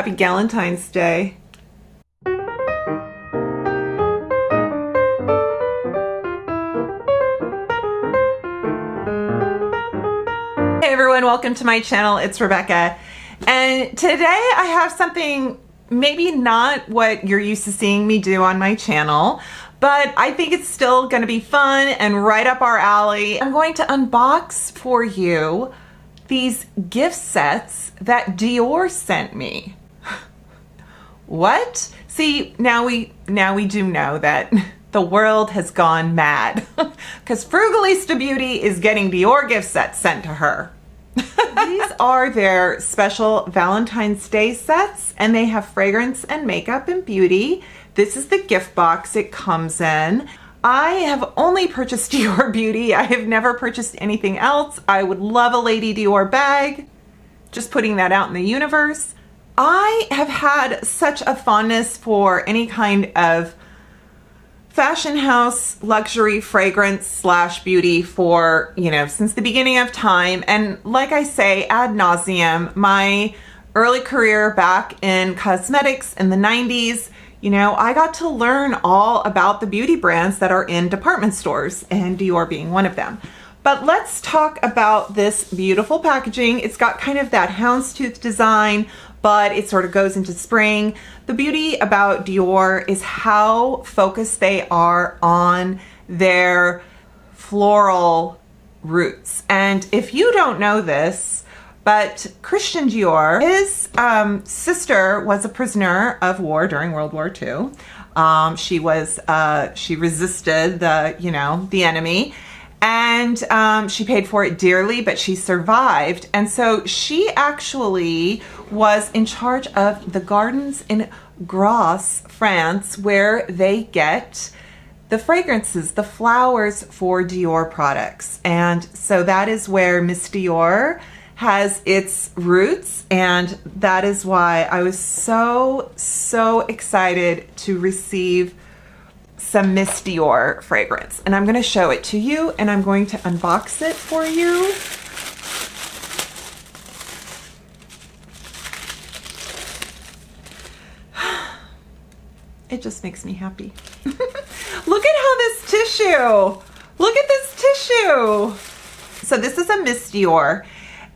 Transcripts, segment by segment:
Happy Galentine's Day. Hey everyone, welcome to my channel. It's Rebecca. And today I have something maybe not what you're used to seeing me do on my channel, but I think it's still gonna be fun and right up our alley. I'm going to unbox for you these gift sets that Dior sent me. What? See, now we do know that the world has gone mad because Frugalista Beauty is getting Dior gift sets sent to her. These are their special Valentine's Day sets, and they have fragrance and makeup and beauty. This is the gift box it comes in. I have only purchased Dior Beauty. I have never purchased anything else. I would love a Lady Dior bag. Just putting that out in the universe. I have had such a fondness for any kind of fashion house luxury fragrance slash beauty for, since the beginning of time. And like I say, ad nauseum, my early career back in cosmetics in the 90s, I got to learn all about the beauty brands that are in department stores, and Dior being one of them. But let's talk about this beautiful packaging. It's got kind of that houndstooth design, but it sort of goes into spring. The beauty about Dior is how focused they are on their floral roots. And if you don't know this, but Christian Dior, his sister was a prisoner of war during World War II. She resisted the enemy, and she paid for it dearly, but she survived. And so she actually was in charge of the gardens in Grasse, France, where they get the fragrances, the flowers for Dior products. And so that is where Miss Dior has its roots, and that is why I was so excited to receive some Miss Dior fragrance. And I'm going to show it to you, and I'm going to unbox it for you. It just makes me happy. Look at how this tissue, look at this tissue. So this is a Miss Dior,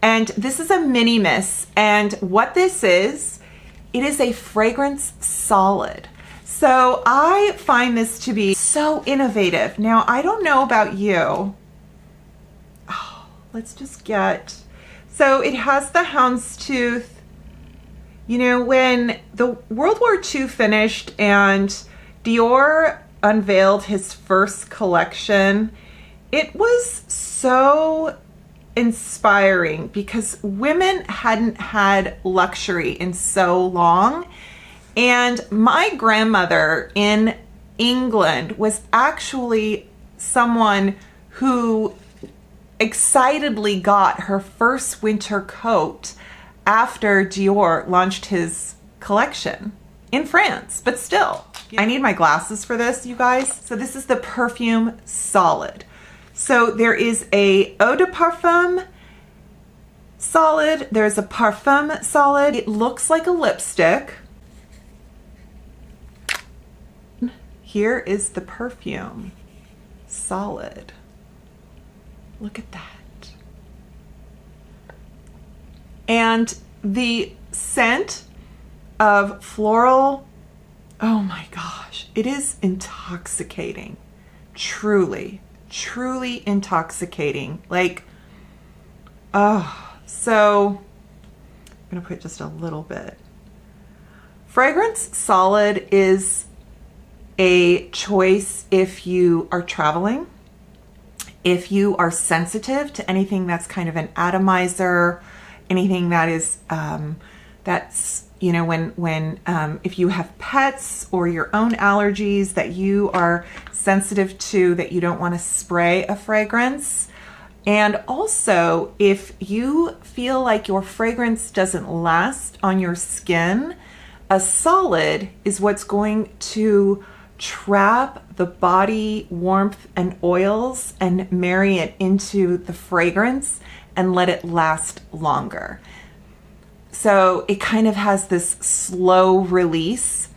and this is a mini miss. And what this is, it is a fragrance solid. So I find this to be so innovative. Now, I don't know about you. Oh, let's just get, so it has the houndstooth. When the World War II finished and Dior unveiled his first collection, it was so inspiring because women hadn't had luxury in so long. And my grandmother in England was actually someone who excitedly got her first winter coat after Dior launched his collection in France, but still. I need my glasses for this, you guys. So this is the perfume solid. So there is a eau de parfum solid, there's a parfum solid. It looks like a lipstick. Here is the perfume solid. Look at that. And the scent of floral, oh my gosh, it is intoxicating. Truly intoxicating. Like, oh, so I'm gonna put just a little bit. Fragrance solid is a choice if you are traveling, if you are sensitive to anything that's kind of an atomizer, anything that is that's when if you have pets or your own allergies that you are sensitive to, that you don't want to spray a fragrance. And also, if you feel like your fragrance doesn't last on your skin, a solid is what's going to trap the body warmth and oils and marry it into the fragrance and let it last longer. So it kind of has this slow release.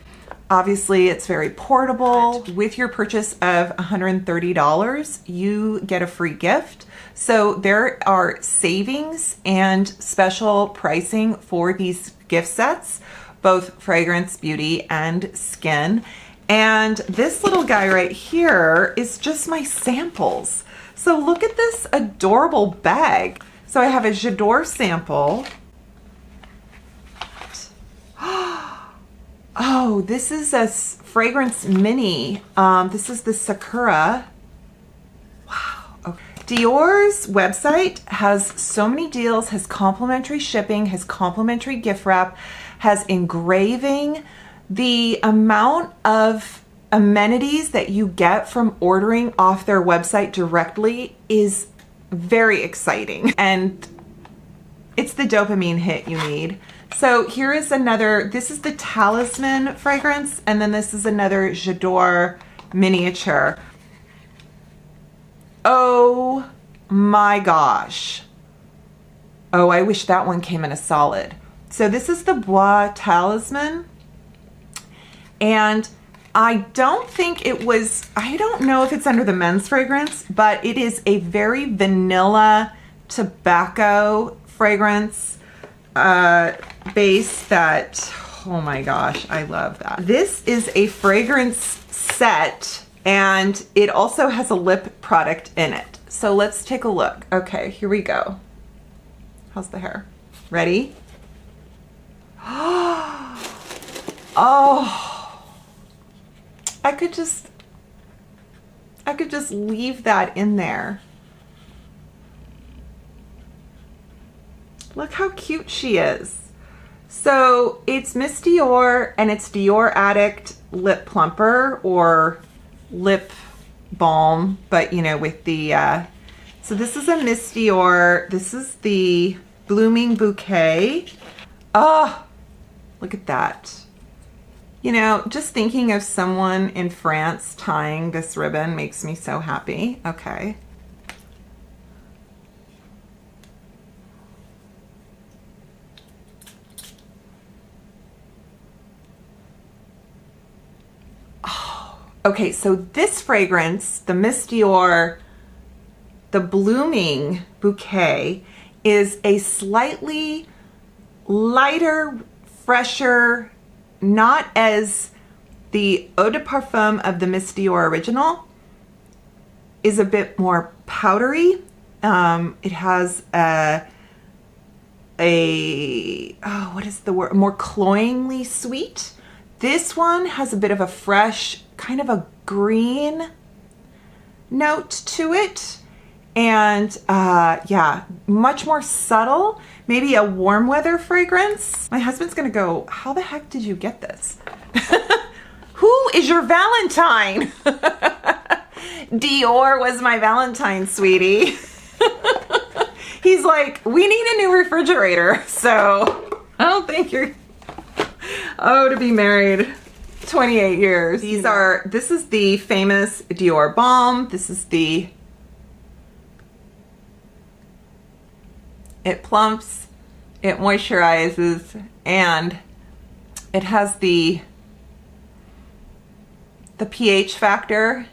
Obviously, it's very portable. With your purchase of $130, you get a free gift. So there are savings and special pricing for these gift sets, both fragrance, beauty, and skin. And this little guy right here is just my samples. So look at this adorable bag. So I have a J'adore sample. Oh, this is a fragrance mini. This is the Sakura. Wow. Okay. Dior's website has so many deals, has complimentary shipping, has complimentary gift wrap, has engraving. The amount of amenities that you get from ordering off their website directly is very exciting. And it's the dopamine hit you need. So here is another, this is the Talisman fragrance, and then this is another J'adore miniature. Oh my gosh. Oh, I wish that one came in a solid. So this is the Bois Talisman, and I don't think it was, I don't know if it's under the men's fragrance, but it is a very vanilla tobacco fragrance base that, oh my gosh, I love that. This is a fragrance set, and it also has a lip product in it. So let's take a look. Okay, here we go. How's the hair? Ready? Oh, I could just leave that in there. Look how cute she is. So it's Miss Dior, and it's Dior Addict Lip Plumper or Lip Balm, but you know, with the, so this is a Miss Dior. This is the Blooming Bouquet. Oh, look at that. You know, just thinking of someone in France tying this ribbon makes me so happy. Okay. Okay, so this fragrance, the Miss Dior, the Blooming Bouquet, is a slightly lighter, fresher, not as the eau de parfum of the Miss Dior original is a bit more powdery. It has oh, what is the word? More cloyingly sweet. This one has a bit of a fresh, kind of a green note to it. And yeah, much more subtle, maybe a warm weather fragrance. My husband's gonna go, how the heck did you get this? Who is your Valentine? Dior was my Valentine, sweetie. He's like, we need a new refrigerator. So I don't think you're, oh, to be married 28 years. These are, this is the famous Dior Balm. This is the, it plumps, it moisturizes, and it has the pH factor.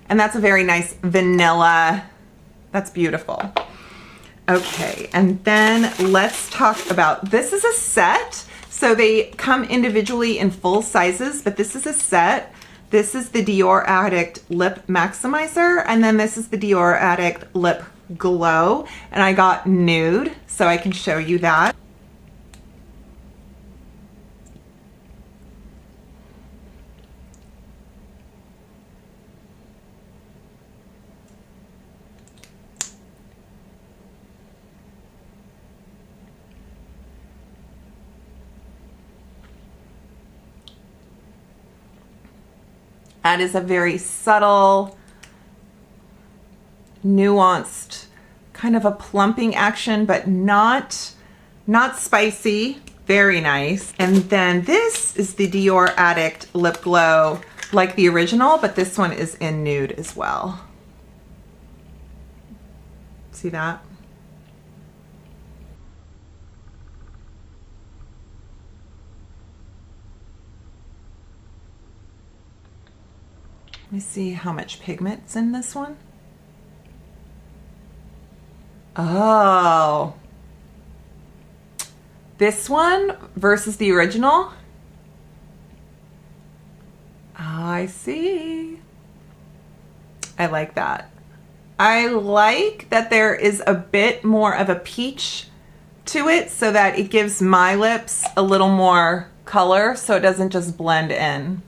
And that's a very nice vanilla. That's beautiful. Okay, and then let's talk about, this is a set. So they come individually in full sizes, but this is a set. This is the Dior Addict Lip Maximizer, and then this is the Dior Addict Lip Glow. And I got nude, so I can show you that. That is a very subtle, nuanced, kind of a plumping action, but not spicy. Very nice. And then this is the Dior Addict Lip Glow, like the original, but this one is in nude as well. See that? Let me see how much pigment's in this one. Oh. This one versus the original. Oh, I see. I like that. I like that there is a bit more of a peach to it so that it gives my lips a little more color so it doesn't just blend in.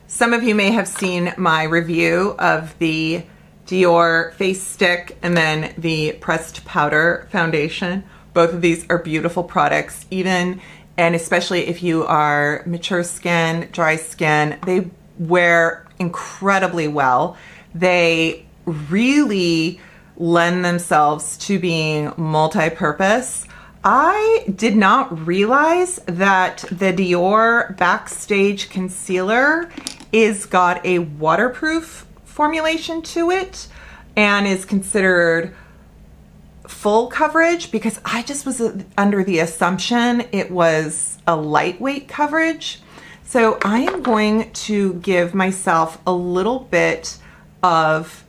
Some of you may have seen my review of the Dior face stick and then the pressed powder foundation. Both of these are beautiful products, even and especially if you are mature skin, dry skin, they wear incredibly well. They really lend themselves to being multi-purpose. I did not realize that the Dior Backstage Concealer is got a waterproof formulation to it and is considered full coverage, because I just was under the assumption it was a lightweight coverage. So I am going to give myself a little bit of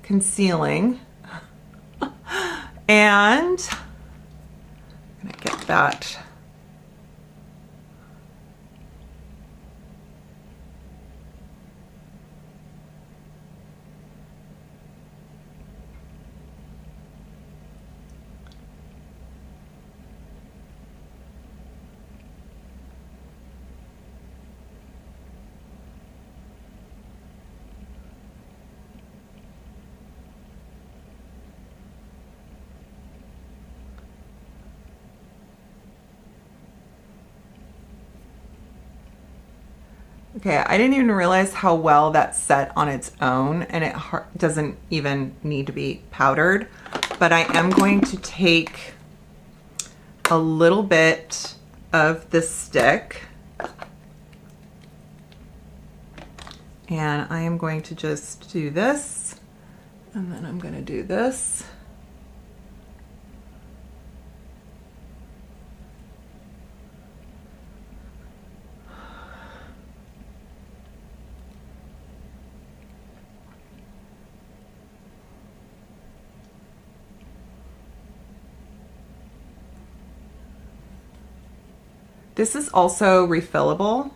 concealing and I'm gonna get that. Okay, I didn't even realize how well that's set on its own, and it doesn't even need to be powdered, but I am going to take a little bit of this stick and I am going to just do this, and then I'm going to do this. This is also refillable.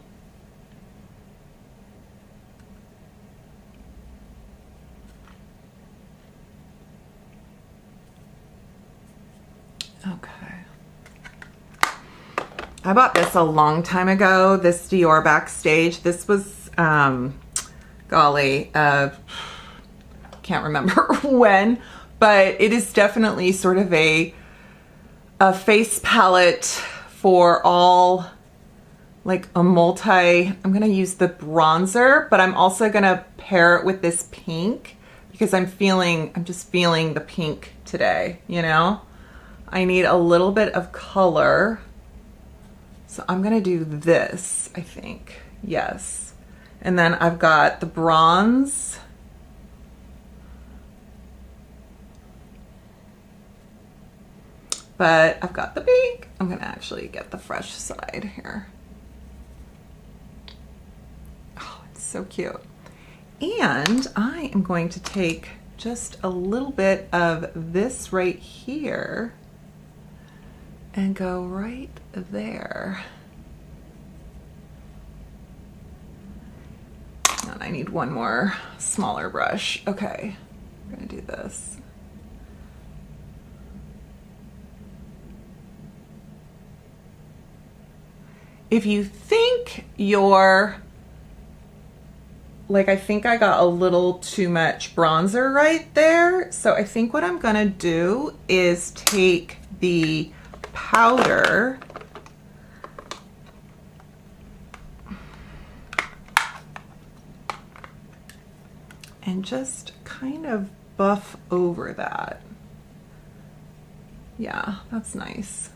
Okay. I bought this a long time ago, this Dior Backstage. This was, golly, can't remember when, but it is definitely sort of a face palette for all, like a multi, I'm gonna use the bronzer, but I'm also gonna pair it with this pink because I'm just feeling the pink today, you know? I need a little bit of color. So I'm gonna do this, I think, yes. And then I've got the bronze. But I've got the pink. I'm gonna actually get the fresh side here. Oh, it's so cute. And I am going to take just a little bit of this right here and go right there. And I need one more smaller brush. Okay, I'm gonna do this. If you think you're, like, I think I got a little too much bronzer right there. So I think what I'm gonna do is take the powder and just kind of buff over that. Yeah, that's nice.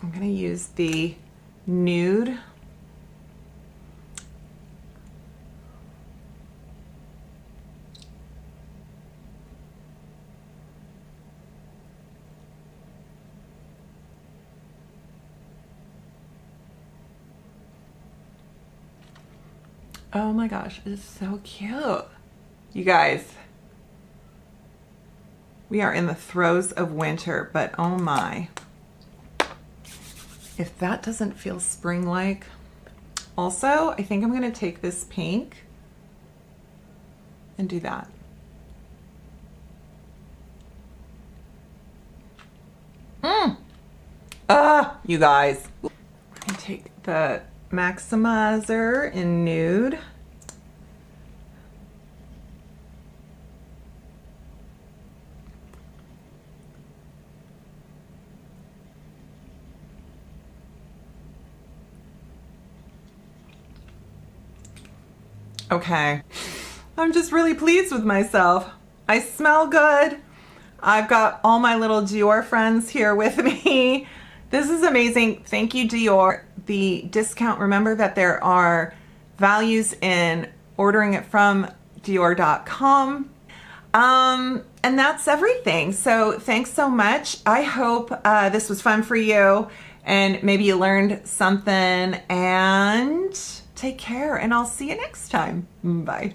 I'm gonna use the nude. Oh my gosh, it's so cute. You guys, we are in the throes of winter, but oh my. If that doesn't feel spring-like. Also, I think I'm gonna take this pink and do that. You guys. I'm gonna take the Maximizer in nude. Okay, I'm just really pleased with myself. I smell good. I've got all my little Dior friends here with me. This is amazing. Thank you, Dior. The discount, remember that there are values in ordering it from Dior.com. And that's everything. So thanks so much. I hope this was fun for you and maybe you learned something, and take care, and I'll see you next time. Bye.